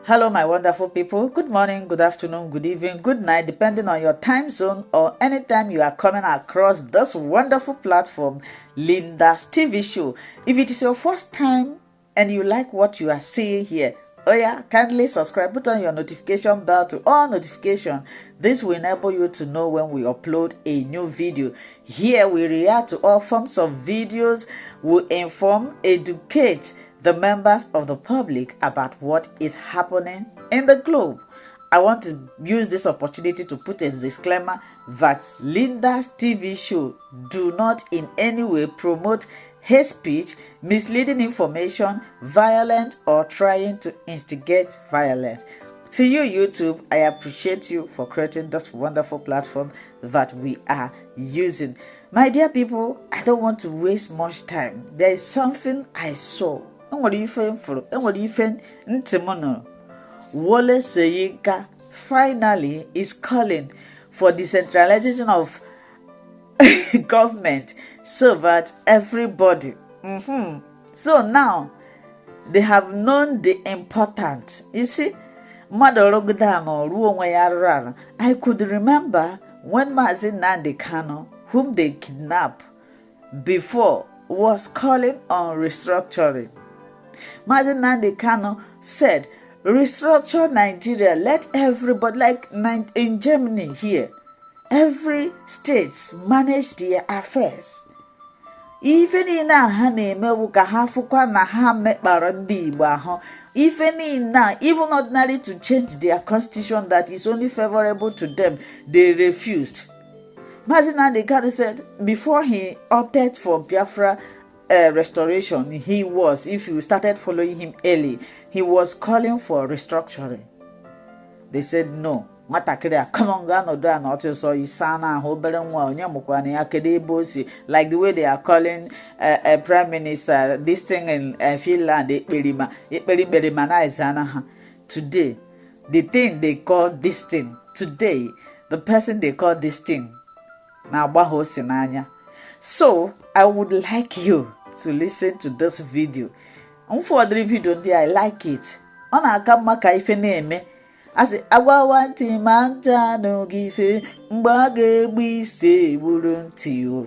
Hello, my wonderful people. Good morning, good afternoon, good evening, good night, depending on your time zone or anytime you are coming across this wonderful platform, Linda's TV show. If it is your first time and you like what you are seeing here, oh yeah, kindly subscribe, put on your notification bell to all notifications. This will enable you to know when we upload a new video. Here we react to all forms of videos, we inform, educate the members of the public about what is happening in the globe. I want to use this opportunity to put a disclaimer that Linda's TV show do not in any way promote hate speech, misleading information, violence, or trying to instigate violence. To you, YouTube, I appreciate you for creating this wonderful platform that we are using. My dear people, I don't want to waste much time. There is something I saw. Eale Soyinka finally is calling for decentralization of government so that everybody. So now they have known the importance. You see, I could remember when Mazi Nnamdi Kanu, whom they kidnapped before, was calling on restructuring. Mazi Nnamdi Kanu said, restructure Nigeria, let everybody, like in Germany here, every states manage their affairs. Even in even ordinary to change their constitution that is only favorable to them, they refused. Mazi Nnamdi Kanu said before he opted for Biafra restoration, he was, if you started following him early, he was calling for restructuring. They said no. Like the way they are calling a prime minister, this thing in Finland, today, the thing they call this thing, today, the person they call this thing, so I would like you to listen to this video. For the video, I like it. I say, Awawanti manta no gife mbage bise burunti.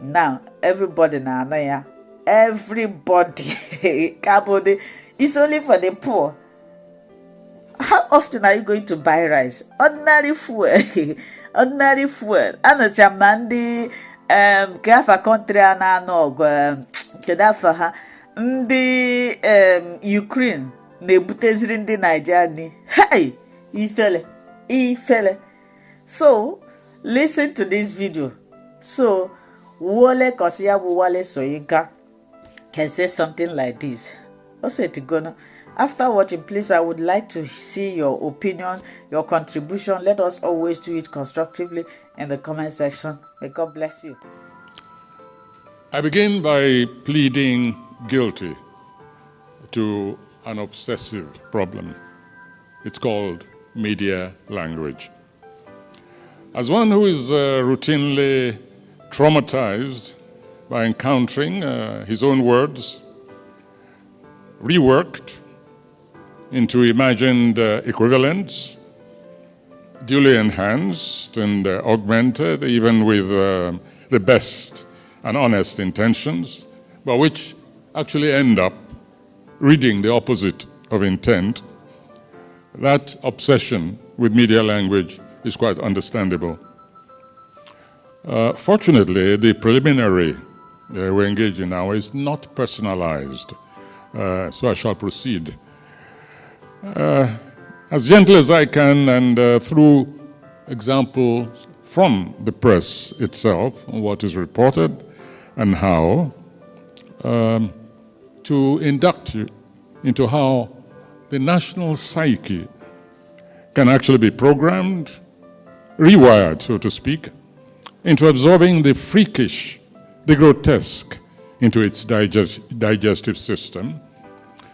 Now, everybody na everybody. It's only for the poor. How often are you going to buy rice? Ordinary fuel. Ordinary fuel. And it's a mandi kafa country na no kedafa ha ndi Ukraine nebuteziri ndi Nigeria. Hey! Ifele. So, listen to this video. So, Eale Soyinka can say something like this. After watching, please, I would like to see your opinion, your contribution. Let us always do it constructively in the comment section. May God bless you. I begin by pleading guilty to an obsessive problem. It's called media language. As one who is routinely traumatized by encountering his own words reworked into imagined equivalents, duly enhanced and augmented, even with the best and honest intentions, but which actually end up reading the opposite of intent, that obsession with media language is quite understandable. Fortunately, the preliminary we engage in now is not personalized, so I shall proceed. As gentle as I can, and through examples from the press itself, what is reported and how, to induct you into how the national psyche can actually be programmed, rewired, so to speak, into absorbing the freakish, the grotesque into its digestive system,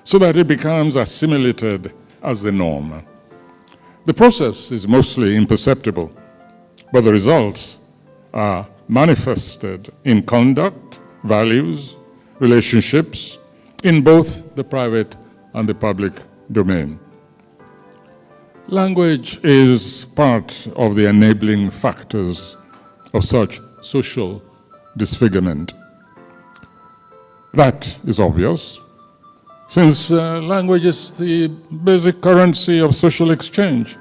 so that it becomes assimilated as the norm. The process is mostly imperceptible, but the results are manifested in conduct, values, relationships, in both the private and the public domain. Language is part of the enabling factors of such social disfigurement. That is obvious, since language is the basic currency of social exchange.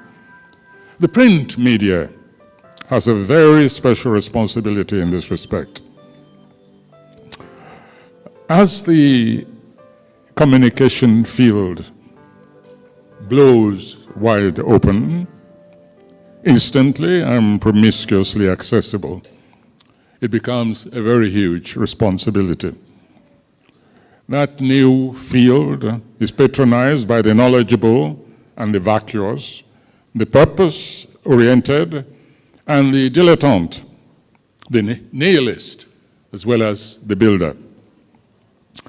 The print media has a very special responsibility in this respect. As the communication field blows wide open, instantly and promiscuously accessible, it becomes a very huge responsibility. That new field is patronized by the knowledgeable and the vacuous, the purpose-oriented and the dilettante, the nihilist as well as the builder.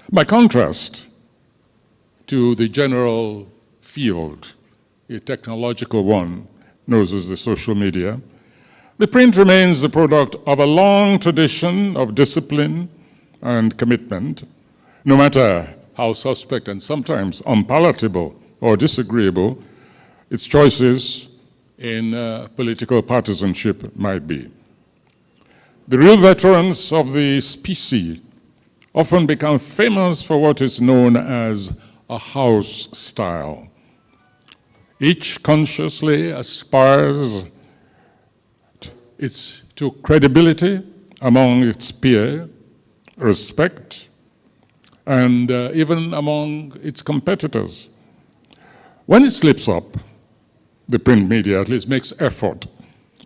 By contrast to the general field, a technological one, known as the social media, the print remains the product of a long tradition of discipline and commitment, no matter how suspect and sometimes unpalatable or disagreeable its choices in political partisanship might be. The real veterans of the species often become famous for what is known as a house style. Each consciously aspires to credibility among its peers, respect, and even among its competitors. When it slips up, the print media at least makes effort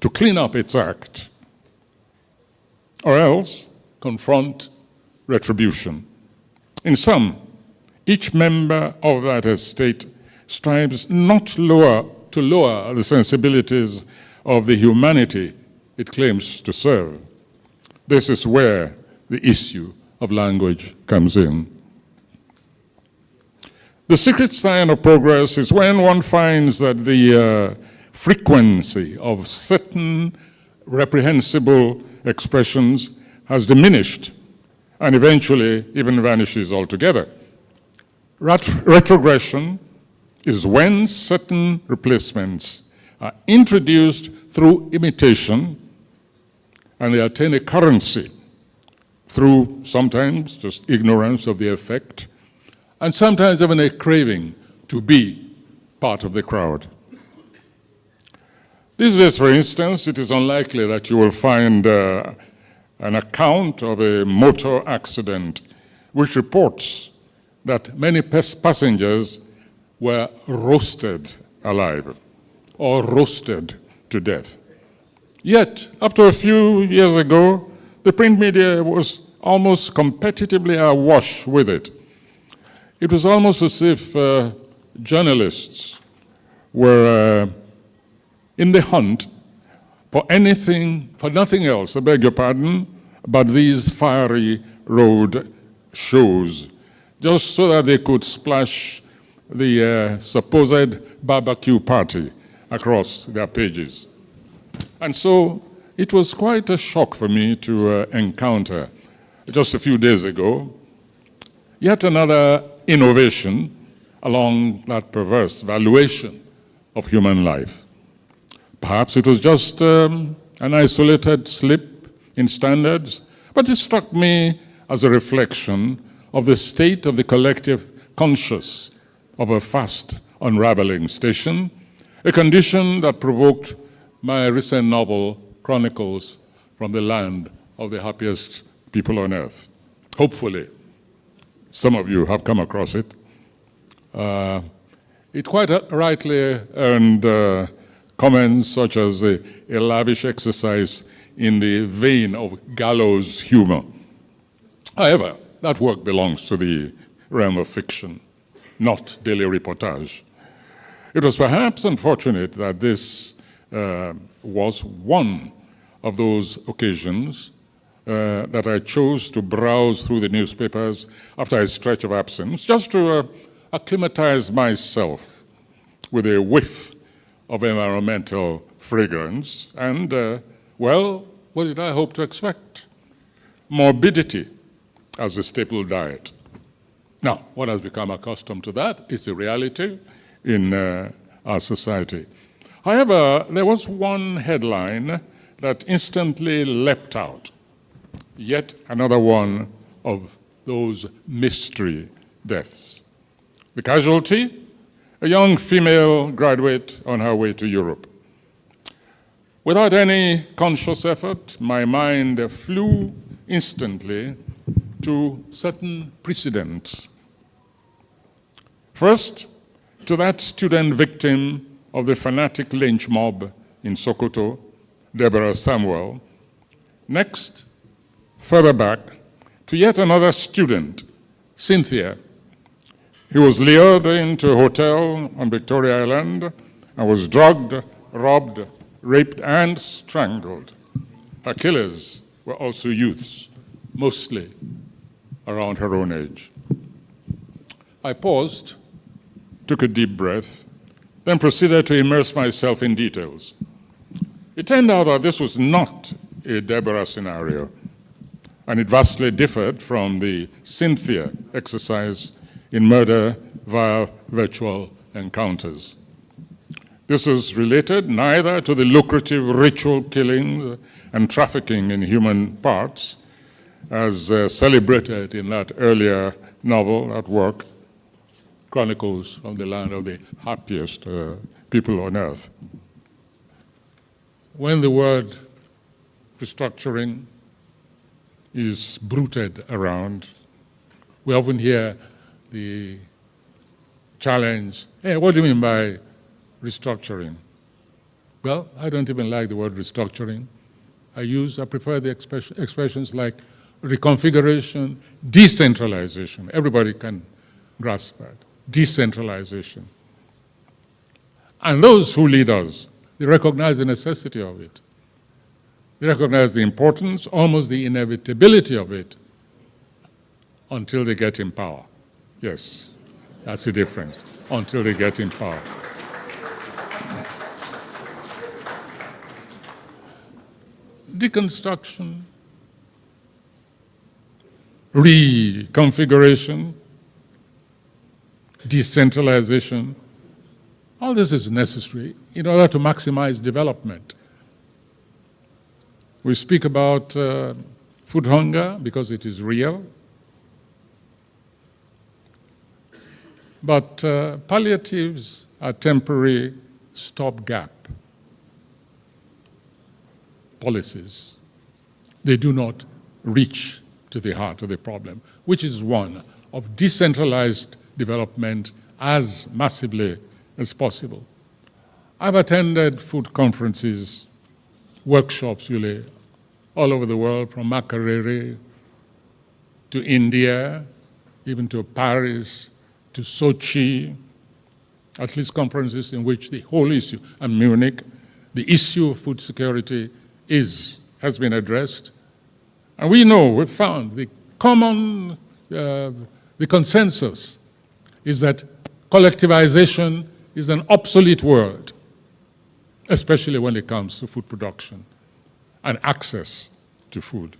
to clean up its act, or else confront retribution. In sum, each member of that estate strives not to lower the sensibilities of the humanity it claims to serve. This is where the issue of language comes in. The secret sign of progress is when one finds that the frequency of certain reprehensible expressions has diminished and eventually even vanishes altogether. Retrogression is when certain replacements are introduced through imitation and they attain a currency through sometimes just ignorance of the effect and sometimes even a craving to be part of the crowd. These days, for instance, it is unlikely that you will find an account of a motor accident which reports that many passengers were roasted alive or roasted to death. Yet, up to a few years ago, the print media was almost competitively awash with it. It was almost as if journalists were in the hunt for nothing else, I beg your pardon, but these fiery road shows, just so that they could splash the supposed barbecue party across their pages. And so it was quite a shock for me to encounter, just a few days ago, yet another innovation along that perverse valuation of human life. Perhaps it was just an isolated slip in standards, but it struck me as a reflection of the state of the collective conscious of a fast unraveling station, a condition that provoked my recent novel, Chronicles from the Land of the Happiest People on Earth. Hopefully, some of you have come across it. It quite rightly earned comments such as a lavish exercise in the vein of gallows humor. However, that work belongs to the realm of fiction, not daily reportage. It was perhaps unfortunate that this was one of those occasions that I chose to browse through the newspapers after a stretch of absence, just to acclimatize myself with a whiff of environmental fragrance. And, well, what did I hope to expect? Morbidity as the staple diet. Now, one has become accustomed to that. It's a reality in our society. However, there was one headline that instantly leapt out. Yet another one of those mystery deaths. The casualty, a young female graduate on her way to Europe. Without any conscious effort, my mind flew instantly to certain precedents. First, to that student victim of the fanatic lynch mob in Sokoto, Deborah Samuel. Next, further back, to yet another student, Cynthia, who was lured into a hotel on Victoria Island and was drugged, robbed, raped, and strangled. Her killers were also youths, mostly around her own age. I paused, took a deep breath, then proceeded to immerse myself in details. It turned out that this was not a Deborah scenario, and it vastly differed from the Cynthia exercise in murder via virtual encounters. This was related neither to the lucrative ritual killings and trafficking in human parts, as celebrated in that earlier novel, that work, Chronicles from the Land of the Happiest People on Earth. When the word restructuring is bruited around, we often hear the challenge, hey, what do you mean by restructuring? Well, I don't even like the word restructuring. I prefer the expressions like reconfiguration, decentralization. Everybody can grasp that. Decentralization. And those who lead us, they recognize the necessity of it. They recognize the importance, almost the inevitability of it, until they get in power. Yes, that's the difference, until they get in power. Deconstruction, reconfiguration, decentralization, all this is necessary in order to maximize development. We speak about food hunger because it is real, but palliatives are temporary stopgap policies. They do not reach to the heart of the problem, which is one of decentralized development as massively as possible. I've attended food conferences, workshops really, all over the world, from Makerere to India, even to Paris, to Sochi, at least conferences in which the whole issue, and Munich, the issue of food security has been addressed. And we've found the consensus is that collectivization is an obsolete word, especially when it comes to food production and access to food.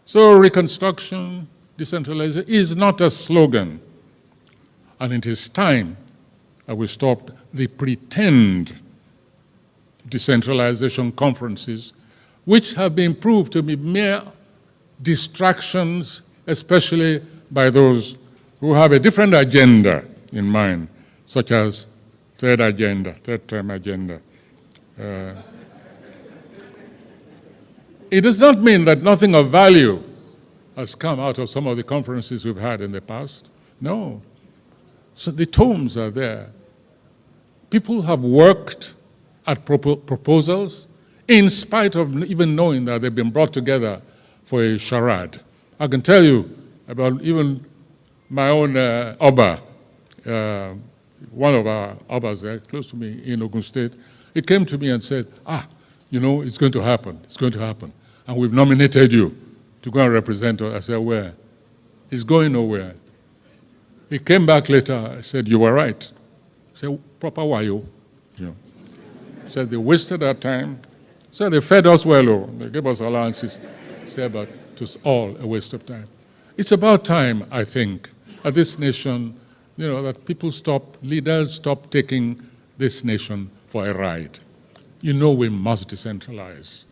So reconstruction, decentralization is not a slogan, and it is time that we stopped the pretend decentralization conferences, which have been proved to be mere distractions, especially by those who have a different agenda in mind, such as third term agenda. It does not mean that nothing of value has come out of some of the conferences we've had in the past. No. So the tomes are there. People have worked at proposals in spite of even knowing that they've been brought together for a charade. I can tell you about even my own Oba, one of our Obas there, close to me in Osun State. He came to me and said, it's going to happen, and we've nominated you to go and represent us. I said, where? He's going nowhere. He came back later, I said, you were right. I said, proper wayo. He said, they wasted our time. He said, they fed us well, they gave us allowances. He said, but it was all a waste of time. It's about time, I think, at this nation, that leaders stop taking this nation for a ride. You know we must decentralize.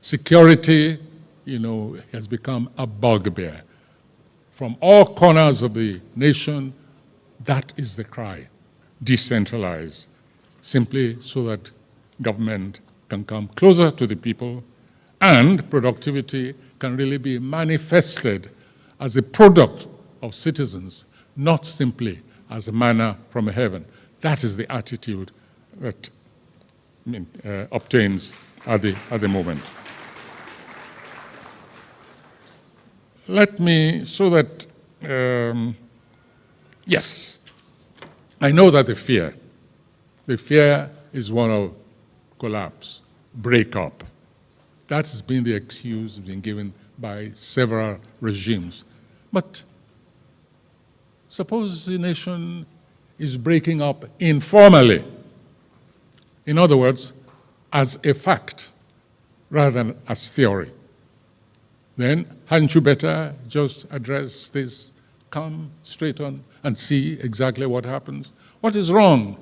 Security, you know, has become a bugbear. From all corners of the nation, that is the cry. Decentralize, simply so that government can come closer to the people and productivity can really be manifested as a product of citizens, not simply as a manna from heaven. That is the attitude that obtains at the moment. Let me, so that, yes, I know that the fear is one of collapse, breakup. That has been the excuse being given by several regimes. But suppose the nation is breaking up informally. In other words, as a fact, rather than as theory. Then hadn't you better just address this, come straight on and see exactly what happens? What is wrong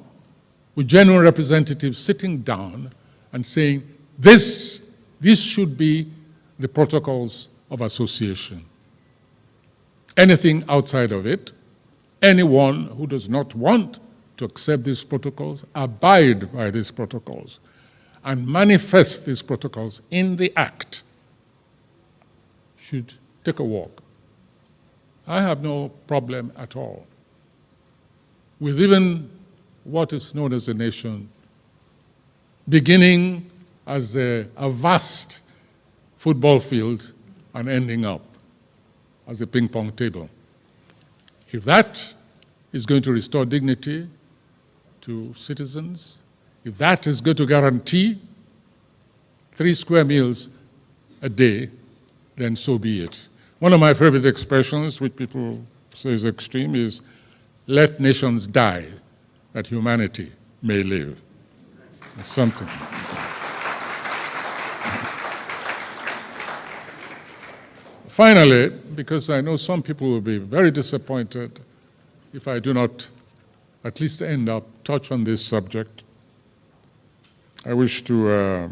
with genuine representatives sitting down and saying, this should be the protocols of association. Anything outside of it, anyone who does not want to accept these protocols, abide by these protocols, and manifest these protocols in the act, should take a walk. I have no problem at all with even what is known as a nation, beginning as a vast football field and ending up as a ping-pong table. If that is going to restore dignity to citizens, if that is going to guarantee 3 square meals a day, then so be it. One of my favorite expressions, which people say is extreme, is, let nations die, that humanity may live. It's something. Finally, because I know some people will be very disappointed if I do not at least end up touch on this subject, I wish to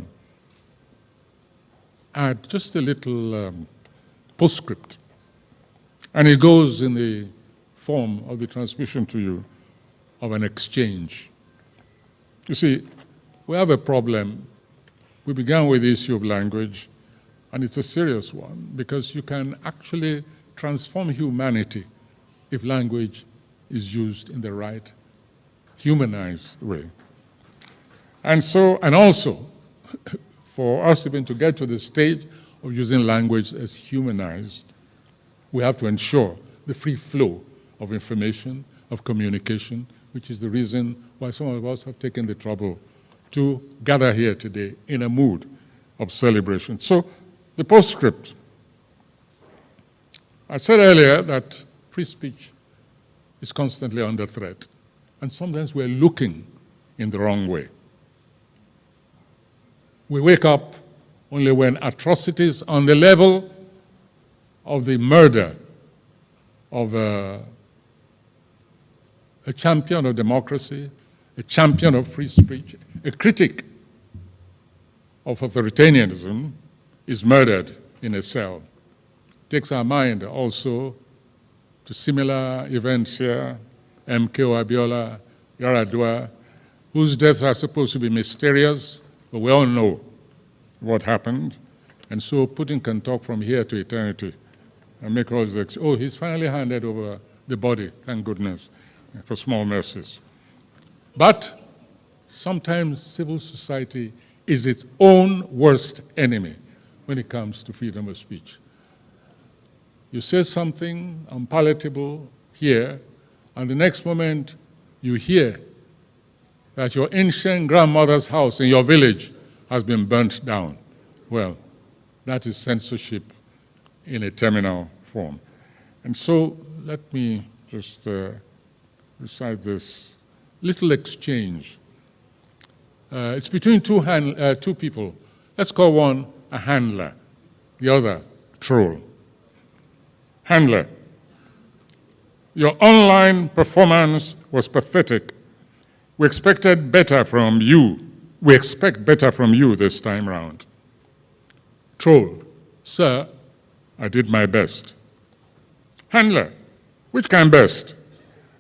add just a little postscript. And it goes in the form of the transmission to you of an exchange. You see, we have a problem. We began with the issue of language, and it's a serious one, because you can actually transform humanity if language is used in the right, humanized way. And so, and also, for us even to get to the stage of using language as humanized, we have to ensure the free flow of information, of communication, which is the reason why some of us have taken the trouble to gather here today in a mood of celebration. So, the postscript. I said earlier that free speech is constantly under threat, and sometimes we're looking in the wrong way. We wake up only when atrocities on the level of the murder of a champion of democracy, a champion of free speech, a critic of authoritarianism is murdered in a cell. It takes our mind also to similar events here, MKO Abiola, Yaradua, whose deaths are supposed to be mysterious, but we all know what happened. And so Putin can talk from here to eternity and make all this, oh, he's finally handed over the body, thank goodness, for small mercies. But sometimes civil society is its own worst enemy when it comes to freedom of speech. You say something unpalatable here, and the next moment you hear that your ancient grandmother's house in your village has been burnt down. Well, that is censorship in a terminal form. And so let me just recite this little exchange. It's between two people. Let's call one a handler, the other troll. Handler, your online performance was pathetic. We expected better from you. We expect better from you this time round. Troll, sir, I did my best. Handler, which kind best?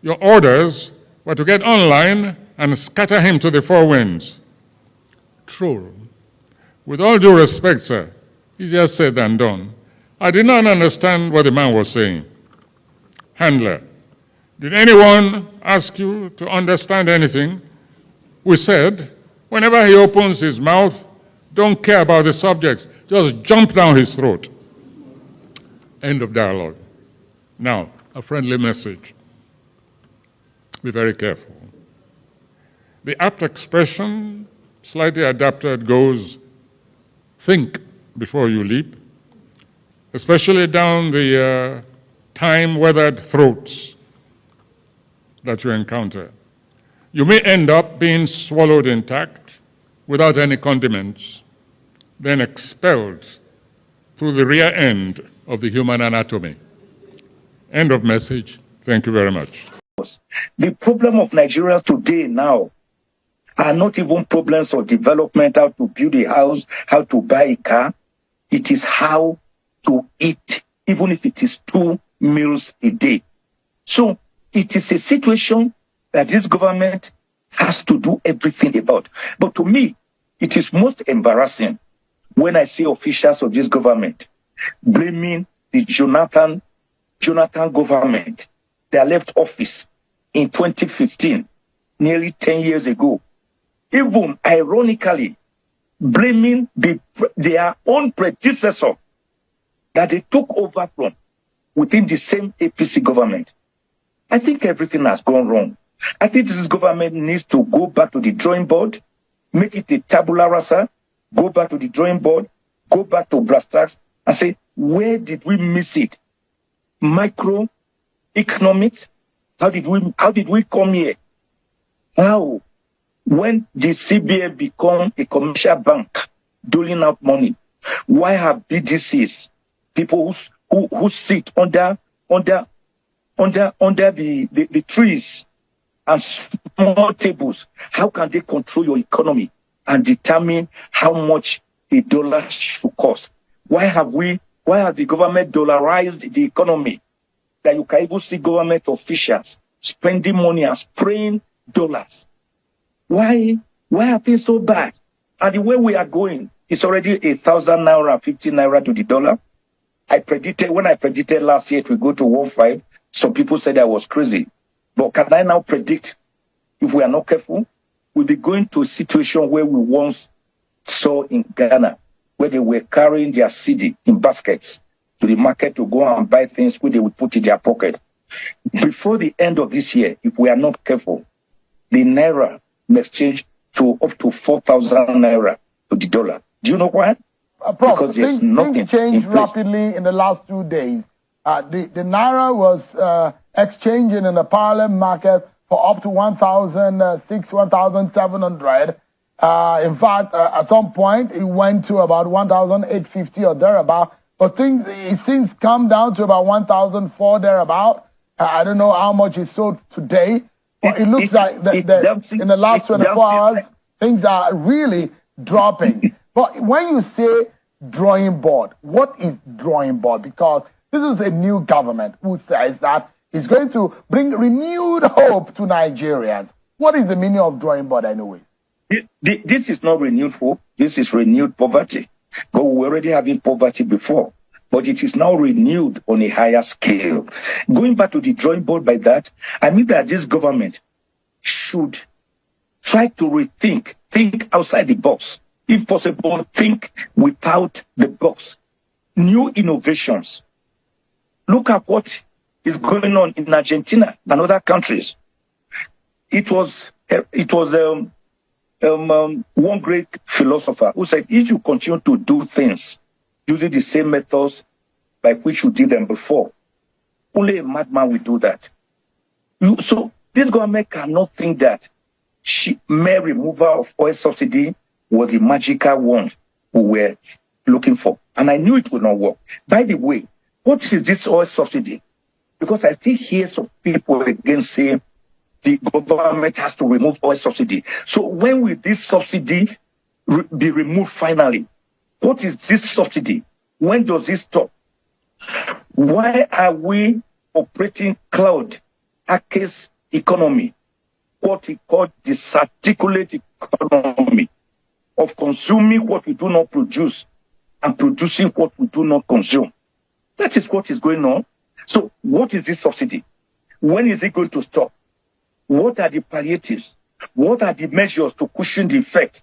Your orders were to get online and scatter him to the four winds. Troll, with all due respect, sir, easier said than done. I did not understand what the man was saying. Handler, did anyone ask you to understand anything? We said, whenever he opens his mouth, don't care about the subject, just jump down his throat. End of dialogue. Now, a friendly message. Be very careful. The apt expression, slightly adapted, goes, think before you leap, especially down the time-weathered throats that you encounter. You may end up being swallowed intact without any condiments, then expelled through the rear end of the human anatomy. End of message. Thank you very much. The problem of Nigeria today now are not even problems of development, how to build a house, how to buy a car. It is how to eat, even if it is 2 meals a day. So it is a situation that this government has to do everything about. But to me, it is most embarrassing when I see officials of this government blaming the Jonathan government that left office in 2015, nearly 10 years ago. Even ironically, blaming their own predecessor that they took over from within the same APC government. I think everything has gone wrong. I think this government needs to go back to the drawing board, make it a tabula rasa, go back to the drawing board, go back to brass tacks, and say, where did we miss it? Microeconomics? How did we come here? How? When did CBN become a commercial bank doling out money? Why have BDCs, people who sit under the trees and small tables, how can they control your economy and determine how much a dollar should cost? Why has the government dollarized the economy that you can even see government officials spending money and spraying dollars? Why are things so bad? And the way we are going, it's already 1,000 naira, 50 naira to the dollar. When I predicted last year it will go to 1.5, some people said I was crazy. But can I now predict, if we are not careful, we'll be going to a situation where we once saw in Ghana, where they were carrying their cedi in baskets to the market to go and buy things which they would put in their pocket. Before the end of this year, if we are not careful, the naira may exchange to up to 4,000 naira to the dollar. Do you know why? Prof, Because there's nothing things changed rapidly in the last 2 days. The naira was exchanging in the parallel market for up to 1,600, 1,700. In fact, at some point, it went to about 1,850 or thereabout. But it seems come down to about 1,004 thereabout. I don't know how much it sold today. But it looks like in the last 24 hours, things are really dropping. But when you say drawing board, what is drawing board? Because this is a new government who says that it's going to bring renewed hope to Nigerians. What is the meaning of drawing board anyway? This is not renewed hope. This is renewed poverty. But we were already having poverty before. But it is now renewed on a higher scale. Going back to the drawing board by that, I mean that this government should try to think outside the box. If possible, think without the box. New innovations. Look at what is going on in Argentina and other countries. It was one great philosopher who said, if you continue to do things using the same methods by which you did them before, only a madman will do that. So this government cannot think that mere removal of oil subsidy was the magical wand we were looking for. And I knew it would not work. By the way, what is this oil subsidy? Because I still hear some people again say the government has to remove oil subsidy. So when will this subsidy be removed finally? What is this subsidy? When does it stop? Why are we operating cloud access economy, what we call disarticulate economy, of consuming what we do not produce and producing what we do not consume? That is what is going on. So what is this subsidy? When is it going to stop? What are the palliatives? What are the measures to cushion the effect?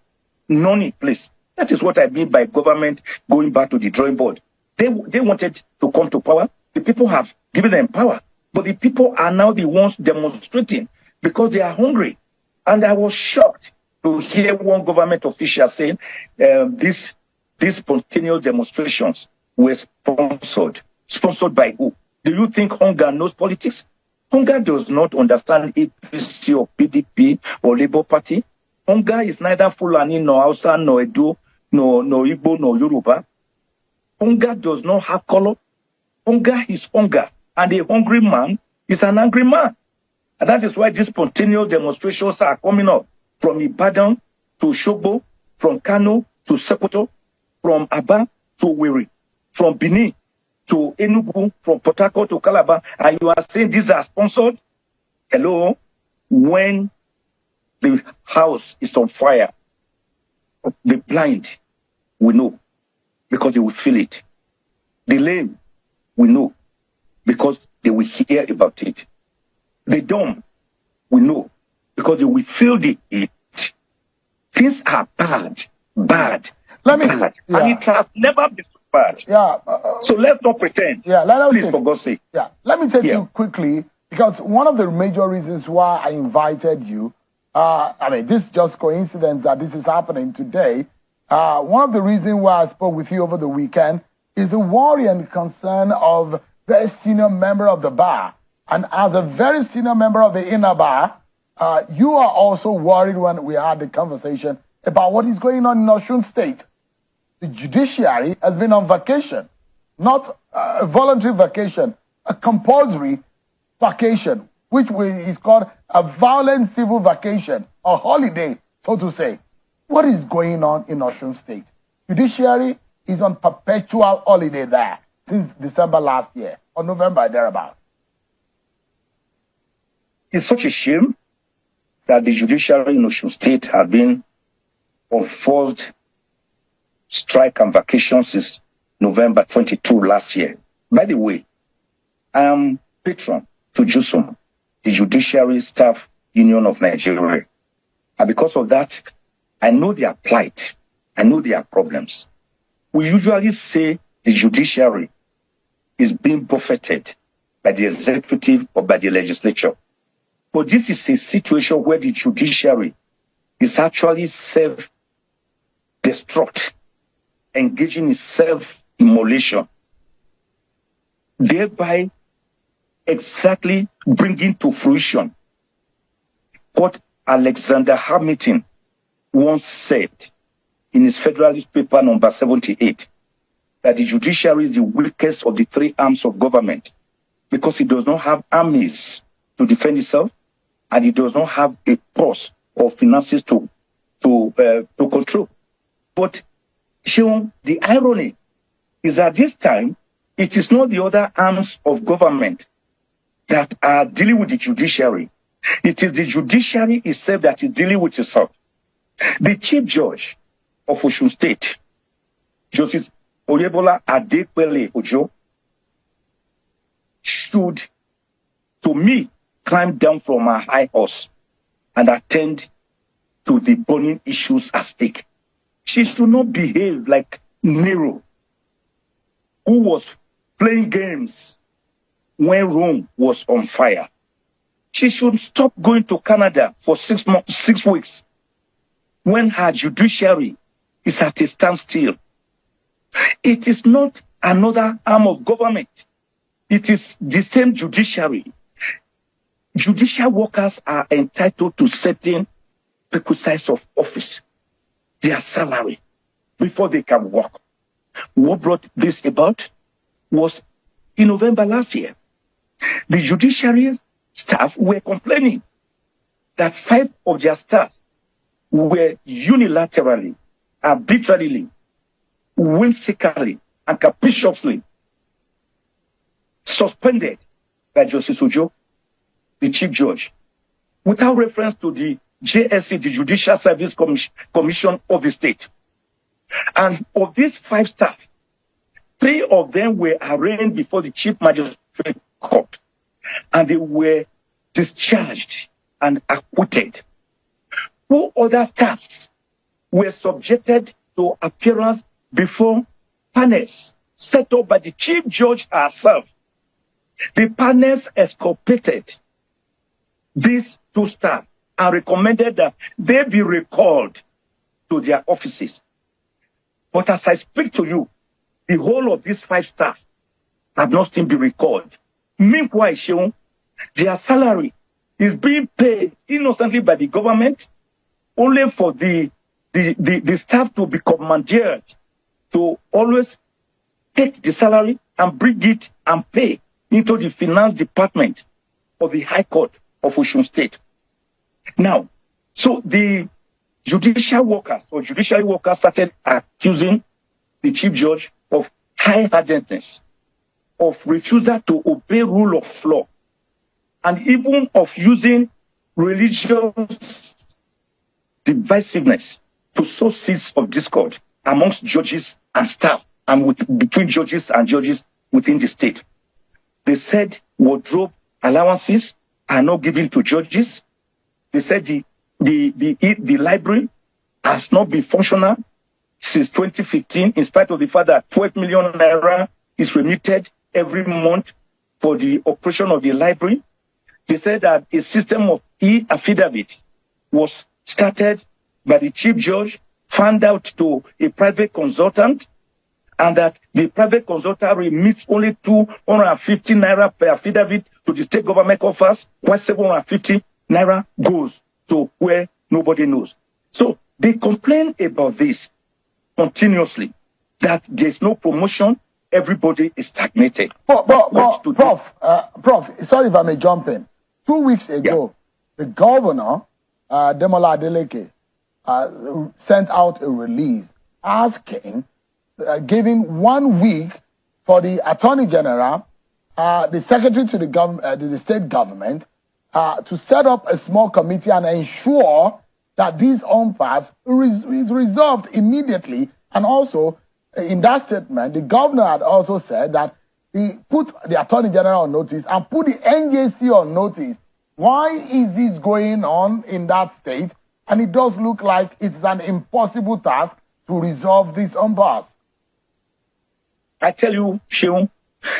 None in place. That is what I mean by government going back to the drawing board. They wanted to come to power. The people have given them power. But the people are now the ones demonstrating because they are hungry. And I was shocked to hear one government official saying these spontaneous demonstrations were sponsored. Sponsored by who? Do you think hunger knows politics? Hunger does not understand APC or PDP or Labour Party. Hunger is neither Fulani nor Hausa nor Edo nor Igbo nor Yoruba. Hunger does not have color. Hunger is hunger. And a hungry man is an angry man. And that is why these spontaneous demonstrations are coming up from Ibadan to Shogbo, from Kano to Sokoto, from Aba to Wiri, from Benin to Enugu, from Port Harcourt to Calabar. And you are saying these are sponsored? Hello? When the house is on fire, the blind will know because they will feel it. The lame will know because they will hear about it. The dumb will know because they will feel it. Things are bad. Bad. And it has never been so bad. Yeah. So let's not pretend. Yeah. Please, for God's sake. Yeah. Let me take you quickly, because one of the major reasons why I invited you, this is just coincidence that this is happening today. One of the reasons why I spoke with you over the weekend is the worry and concern of very senior member of the bar. And as a very senior member of the inner bar, you are also worried when we had the conversation about what is going on in Osun State. The judiciary has been on vacation, not a voluntary vacation, a compulsory vacation, which is called a violent civil vacation, a holiday, so to say. What is going on in Osun State? Judiciary is on perpetual holiday there since December last year, or November, thereabout. It's such a shame that the judiciary in Osun State has been on forced strike and vacation since November 22 last year. By the way, I am patron to JUSUM, the Judiciary Staff Union of Nigeria. And because of that, I know their plight. I know their problems. We usually say the judiciary is being buffeted by the executive or by the legislature. But this is a situation where the judiciary is actually self-destruct, engaging in self-immolation, thereby exactly bringing to fruition what Alexander Hamilton once said in his Federalist Paper number 78, that the judiciary is the weakest of the three arms of government because it does not have armies to defend itself, and it does not have a purse or finances to control. But Sean, the irony is that this time, it is not the other arms of government that are dealing with the judiciary. It is the judiciary itself that is dealing with itself. The Chief Judge of Osun State, Justice Oyebola Adekwele Ojo, should, to me, climb down from her high horse and attend to the burning issues at stake. She should not behave like Nero, who was playing games when Rome was on fire. She should stop going to Canada for 6 weeks when her judiciary is at a standstill. It is not another arm of government. It is the same judiciary. Judicial workers are entitled to certain perquisites of office, their salary, before they can work. What brought this about was in November last year. The judiciary staff were complaining that 5 of their staff were unilaterally, arbitrarily, whimsically, and capriciously suspended by Justice Ojo, the Chief Judge, without reference to the JSC, the Judicial Service Commission of the state. And of these 5 staff, 3 of them were arraigned before the Chief Magistrate Court, and they were discharged and acquitted. 2 other staffs were subjected to appearance before panels set up by the Chief Judge herself. The panels exculpated these 2 staff and recommended that they be recalled to their offices. But as I speak to you, the whole of these 5 staff have not still been recalled. Meanwhile, Seun, their salary is being paid innocently by the government, only for the staff to be commandeered to always take the salary and bring it and pay into the finance department of the High Court of Osun State. Now, so the judiciary workers started accusing the Chief Judge of high-handedness, of refusal to obey rule of law, and even of using religious divisiveness to sow seeds of discord amongst judges and staff, and between judges and judges within the state. They said wardrobe allowances are not given to judges. They said the library has not been functional since 2015, in spite of the fact that 12 million naira is remitted every month for the operation of the library. They said that a system of e-affidavit was started by the Chief Judge, found out to a private consultant, and that the private consultant remits only 250 naira per affidavit to the state government coffers, while 750 naira goes to where nobody knows. So they complain about this continuously, that there's no promotion, everybody is stagnated. Prof, sorry if I may jump in. 2 weeks ago, the governor, Demola Adeleke, sent out a release asking, giving 1 week for the Attorney General, the Secretary to the state government, to set up a small committee and ensure that these impasse is resolved immediately. And also, in that statement, the governor had also said that he put the Attorney General on notice and put the NJC on notice. Why is this going on in that state? And it does look like it's an impossible task to resolve this impasse. I tell you, Seun,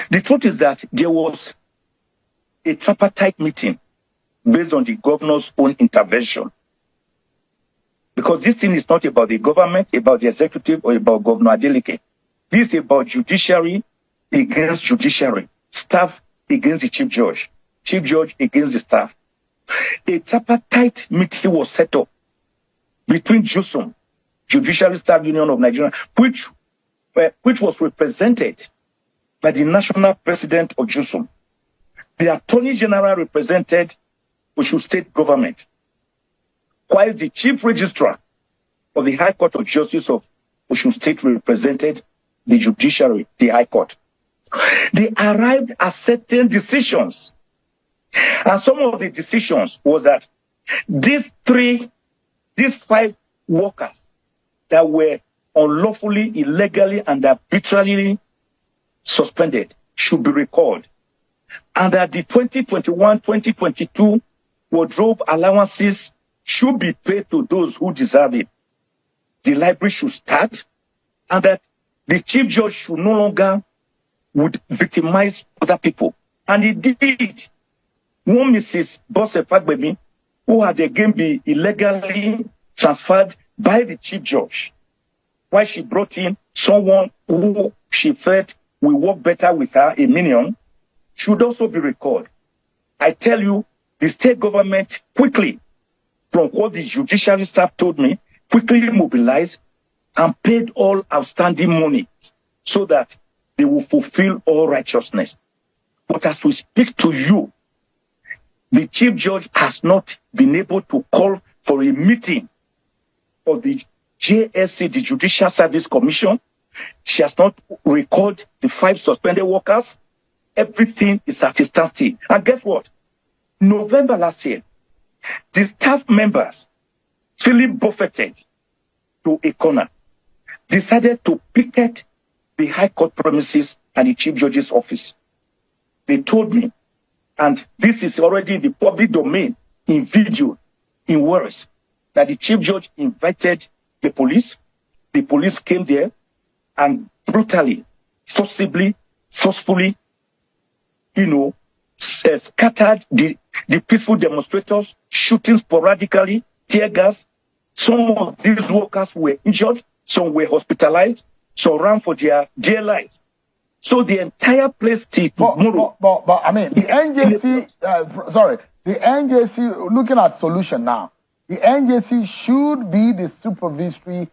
the truth is that there was a tripartite meeting based on the governor's own intervention. Because this thing is not about the government, about the executive, or about Governor Adeleke. This is about judiciary against judiciary, staff against the Chief Judge against the staff. A tripartite meeting was set up between JUSUM, Judiciary Staff Union of Nigeria, which was represented by the national president of JUSUM. The Attorney General represented Osun State government, while the Chief Registrar of the High Court of Justice of Osun State represented the judiciary, the High Court. They arrived at certain decisions. And some of the decisions was that these 5 workers that were unlawfully, illegally, and arbitrarily suspended should be recalled. And that the 2021-2022 wardrobe allowances should be paid to those who deserve it. The library should start, and that the Chief Judge should no longer would victimize other people. And he did. One Mrs. Bosse Fagbemi, who had again been illegally transferred by the Chief Judge, while she brought in someone who she felt will work better with her, a minion, should also be recalled. I tell you, the state government quickly, from what the judiciary staff told me, quickly mobilized and paid all outstanding money so that they will fulfill all righteousness. But as we speak to you, the Chief Judge has not been able to call for a meeting of the JSC, the Judicial Service Commission. She has not recalled the 5 suspended workers. Everything is at a standstill. And guess what? November last year, the staff members, feeling buffeted to a corner, decided to picket the High Court premises and the Chief Judge's office. They told me, and this is already in the public domain, in video, in words, that the Chief Judge invited the police. The police came there and brutally, forcibly, forcefully, scattered the peaceful demonstrators, shooting sporadically, tear gas. Some of these workers were injured, some were hospitalized, some ran for their dear lives. So the entire place till tomorrow. But I mean, the NJC, the NJC, looking at solution now, the NJC should be the supervisory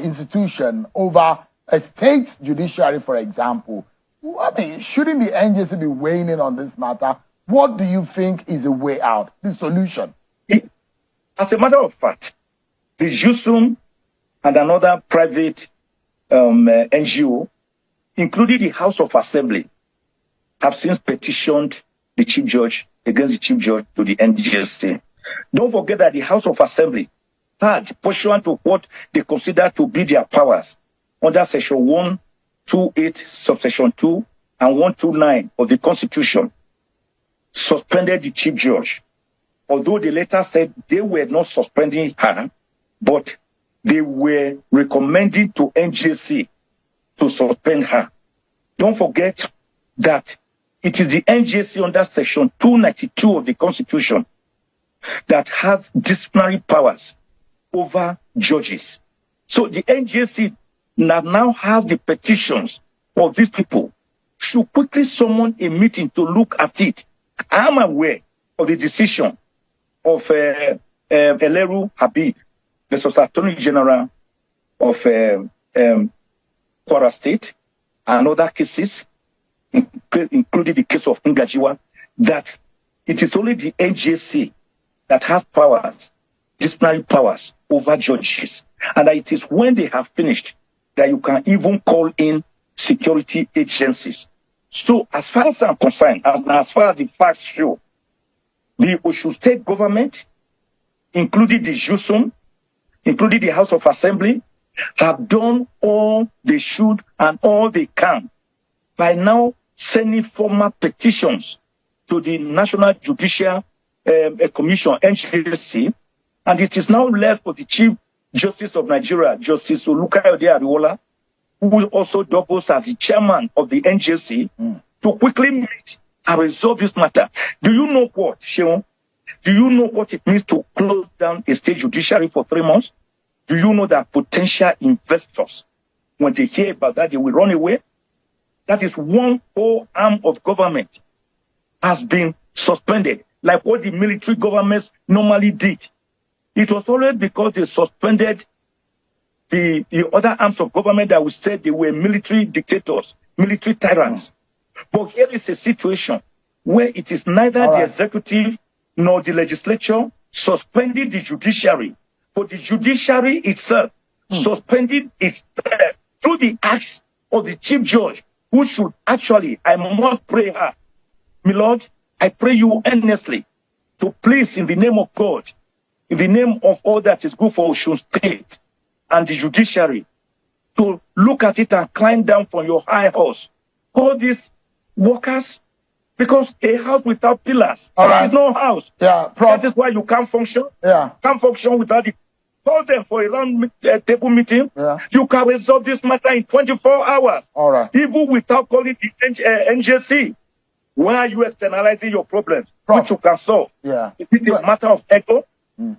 institution over a state judiciary, for example. I mean, shouldn't the NJC be weighing in on this matter? What do you think is a way out, the solution? As a matter of fact, the JUSUM and another private NGO, including the House of Assembly, have since petitioned the Chief Judge against the Chief Judge to the NJC. Don't forget that the House of Assembly had, pursuant to what they consider to be their powers, under Section 128, Subsection 2, and 129 of the Constitution, suspended the Chief Judge. Although they later said they were not suspending her, but they were recommending to NJC to suspend her. Don't forget that it is the NJC under Section 292 of the Constitution that has disciplinary powers over judges. So the NJC now has the petitions of these people, should quickly summon a meeting to look at it. I am aware of the decision of Eleru Habib, the Attorney General of Kwara State, and other cases, including the case of Ngajiwa, that it is only the NJC that has powers, disciplinary powers over judges. And that it is when they have finished that you can even call in security agencies. So as far as I'm concerned, as far as the facts show, the Osun State government, including the JUSUM, including the House of Assembly, have done all they should and all they can by now sending formal petitions to the National Judicial Commission, NJC, and it is now left for the Chief Justice of Nigeria, Justice Wahala, who also doubles as the chairman of the NJC, to quickly meet and resolve this matter. Do you know what, Sheon? Do you know what it means to close down a state judiciary for 3 months? Do you know that potential investors, when they hear about that, they will run away? That is one whole arm of government has been suspended, like what the military governments normally did. It was always because they suspended the other arms of government that we said they were military dictators, military tyrants. But here is a situation where it is neither the executive nor the legislature suspending the judiciary, but the judiciary itself suspended it through the acts of the Chief Judge, who should actually, I must pray her, my Lord, I pray you earnestly to please, in the name of God, in the name of all that is good for Osun State and the judiciary, to look at it and climb down from your high horse. All these workers, because a house without pillars is no house. Yeah, that is why you can't function. Yeah, can't function without it. Call them for a round table meeting. Yeah. You can resolve this matter in 24 hours. All right. Even without calling the NJC. Why are you externalizing your problems, which you can solve? Yeah. Is it a matter of ego?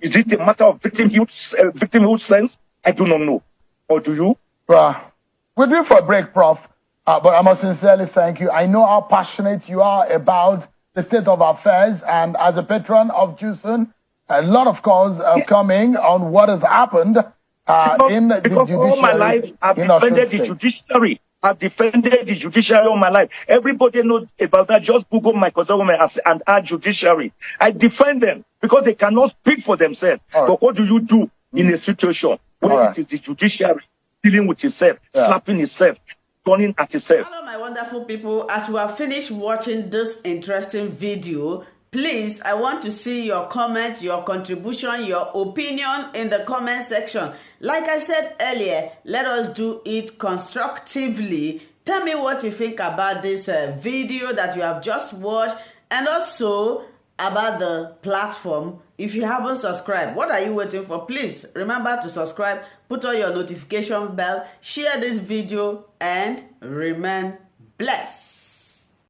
Is it a matter of victimhood sense? I do not know. Or do you? We're due for a break, Prof. But I must sincerely thank you. I know how passionate you are about the state of affairs, and as a patron of JUSUM, a lot of calls are coming on what has happened in the judiciary. All my life, I've defended the judiciary. I've defended the judiciary all my life. Everybody knows about that. Just Google my government and add judiciary. I defend them because they cannot speak for themselves. Right. But what do you do in a situation where it is the judiciary dealing with itself, slapping itself, gunning at itself? Hello, my wonderful people. As we have finished watching this interesting video, please, I want to see your comment, your contribution, your opinion in the comment section. Like I said earlier, let us do it constructively. Tell me what you think about this video that you have just watched, and also about the platform. If you haven't subscribed, what are you waiting for? Please remember to subscribe, put on your notification bell, share this video, and remain blessed.